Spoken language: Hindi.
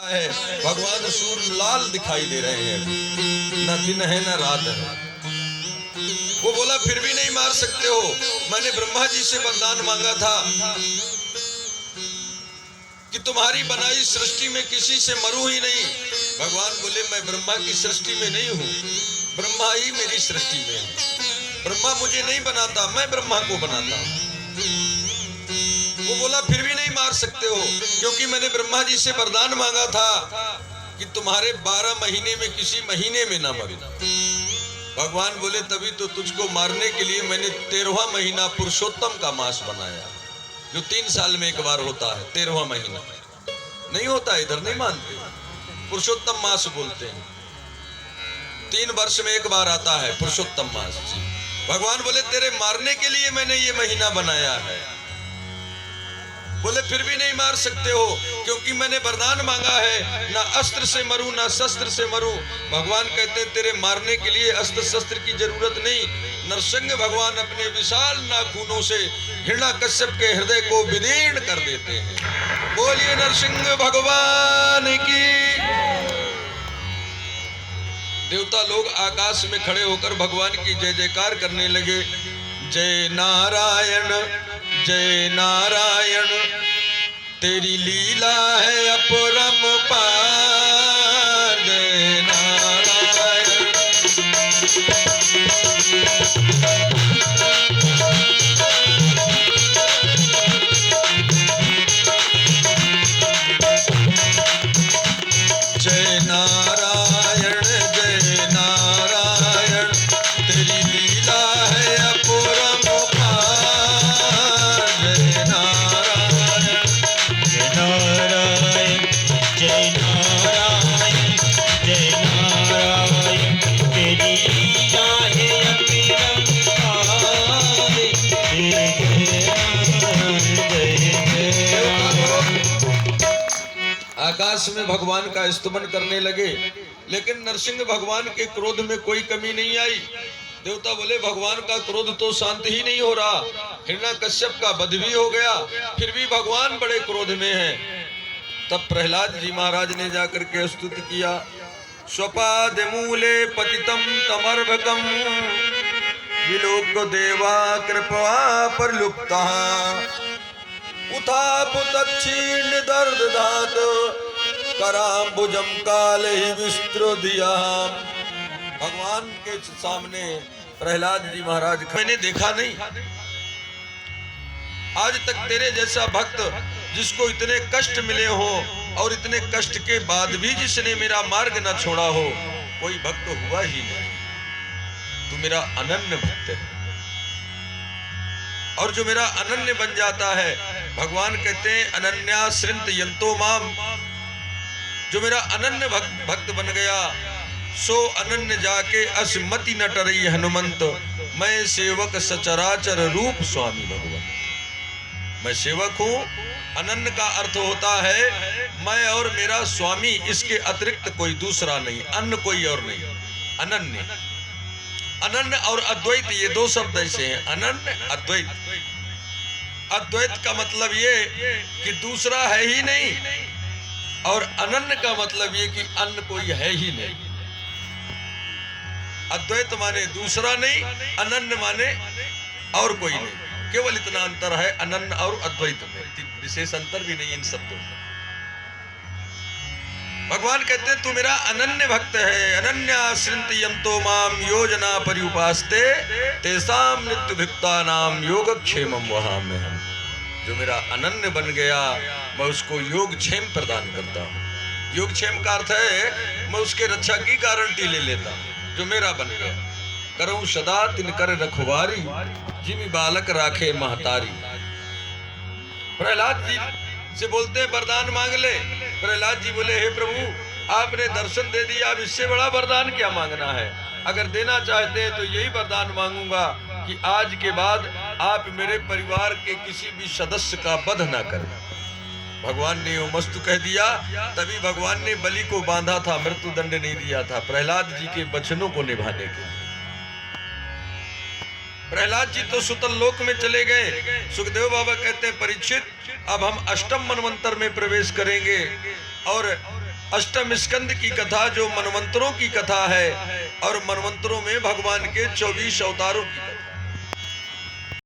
है भगवान सूर्य लाल दिखाई दे रहे हैं, न दिन है न रात है। वो बोला फिर भी नहीं मार सकते हो। मैंने ब्रह्मा जी से वरदान मांगा था कि तुम्हारी बनाई सृष्टि में किसी से मरूं ही नहीं। भगवान बोले मैं ब्रह्मा की सृष्टि में नहीं हूं, ब्रह्मा ही मेरी सृष्टि में है। ब्रह्मा मुझे नहीं बनाता, मैं ब्रह्मा को बनाता हूं। वो बोला फिर भी नहीं मार सकते हो, क्योंकि मैंने ब्रह्मा जी से वरदान मांगा था कि तुम्हारे 12 महीने में किसी महीने में ना मरूं। भगवान बोले तभी तो तुझको मारने के लिए मैंने 13वां महीना पुरुषोत्तम का मास बनाया, जो 3 साल में एक बार होता है। 13वां महीना नहीं होता, इधर नहीं मानते, पुरुषोत्तम मास बोलते हैं। 3 वर्ष में एक बार आता है पुरुषोत्तम मास। भगवान बोले तेरे मारने के लिए मैंने ये महीना बनाया है। बोले फिर भी नहीं मार सकते हो, क्योंकि मैंने वरदान मांगा है ना अस्त्र से मरूं ना शस्त्र से मरूं। भगवान कहते हैं तेरे मारने के लिए अस्त्र शस्त्र की जरूरत नहीं। नरसिंह भगवान अपने विशाल नाखूनों से हिरण्याकश्यप के हृदय को विदीर्ण कर देते हैं। बोलिए नरसिंह भगवान की। देवता लोग आकाश में खड़े होकर भगवान की जय जयकार करने लगे। जय नारायण जय नारायण, तेरी लीला है अपरंपार। जय नारायण जय नारायण जय नारायण, तेरी लीला है अपरंपार। आकाश में भगवान का स्तुमन करने लगे, लेकिन नरसिंह भगवान के क्रोध में कोई कमी नहीं आई। देवता बोले भगवान का क्रोध तो शांत ही नहीं हो रहा, हिरण्याकश्यप का वध भी हो गया, फिर भी भगवान बड़े क्रोध में हैं। तब प्रहलाद जी महाराज ने जाकर के स्तुति किया। स्वपाद मूले पतितम तमर्भकम, विलोक्य देवा कृपा परलुप्ता, उथापुतक्षीण दर्द धात, कराम्बुजम काल ही विस्तृत दिया। भगवान के सामने प्रहलाद जी महाराज, मैंने देखा नहीं आज तक तेरे जैसा भक्त जिसको इतने कष्ट मिले हो और इतने कष्ट के बाद भी जिसने मेरा मार्ग न छोड़ा हो, कोई भक्त हुआ ही नहीं। तू मेरा अनन्य भक्त है, और जो मेरा अनन्य बन जाता है, भगवान कहते हैं अनन्या श्रिंत यंतो माम, जो मेरा अनन्य भक्त बन गया सो अनन्य जाके असमति न टरई हनुमंत, मैं सेवक सचराचर रूप स्वामी भगवंत। मैं सेवक हूं। अनन्य का अर्थ होता है मैं और मेरा स्वामी, इसके अतिरिक्त कोई दूसरा नहीं, अन्य कोई और नहीं। अनन्य, अनन्य और अद्वैत ये 2 शब्द ऐसे हैं, अनन्य अद्वैत। अद्वैत का मतलब ये कि दूसरा है ही नहीं, और अनन्य का मतलब ये कि अन्य कोई है ही नहीं। अद्वैत माने दूसरा नहीं, अनन्य माने और कोई नहीं। केवल इतना अंतर है अनन्य और अद्वैत में, विशेष अंतर भी नहीं इन शब्दों में। भगवान कहते हैं तू मेरा अनन्य भक्त है। अनन्याश्रित यंतो माम योजना पर्युपास्ते, तेसाम नित्य भक्ता नाम योगक्षेमम वहाम्य हम। जो मेरा अनन्य बन गया, मैं उसको योगक्षेम प्रदान करता हूँ। योगक्षेम का अर्थ है मैं उसके रक्षा की गारंटी ले लेता हूँ। जो मेरा बन गया, करूं सदा तिनकर रखवारी, जिमी बालक राखे महतारी। प्रहलाद जी से बोलते हैं वरदान मांग ले। प्रहलाद जी बोले हे प्रभु आपने दर्शन दे दिया, अब इससे बड़ा वरदान क्या मांगना है। अगर देना चाहते हैं तो यही वरदान मांगूंगा कि आज के बाद आप मेरे परिवार के किसी भी सदस्य का वध ना करें। भगवान ने वो मस्तु कह दिया, तभी भगवान ने बलि को बांधा था, मृत्यु दंड नहीं दिया था प्रहलाद जी के वचनों को निभाने के लिए। प्रहलाद जी तो सुतल लोक में चले गए। सुखदेव बाबा कहते हैं परीक्षित अब हम अष्टम मनवंतर में प्रवेश करेंगे और अष्टम स्कंद की कथा जो मनवंतरों की कथा है, और मनवंतरों में भगवान के 24 अवतारों की कथा।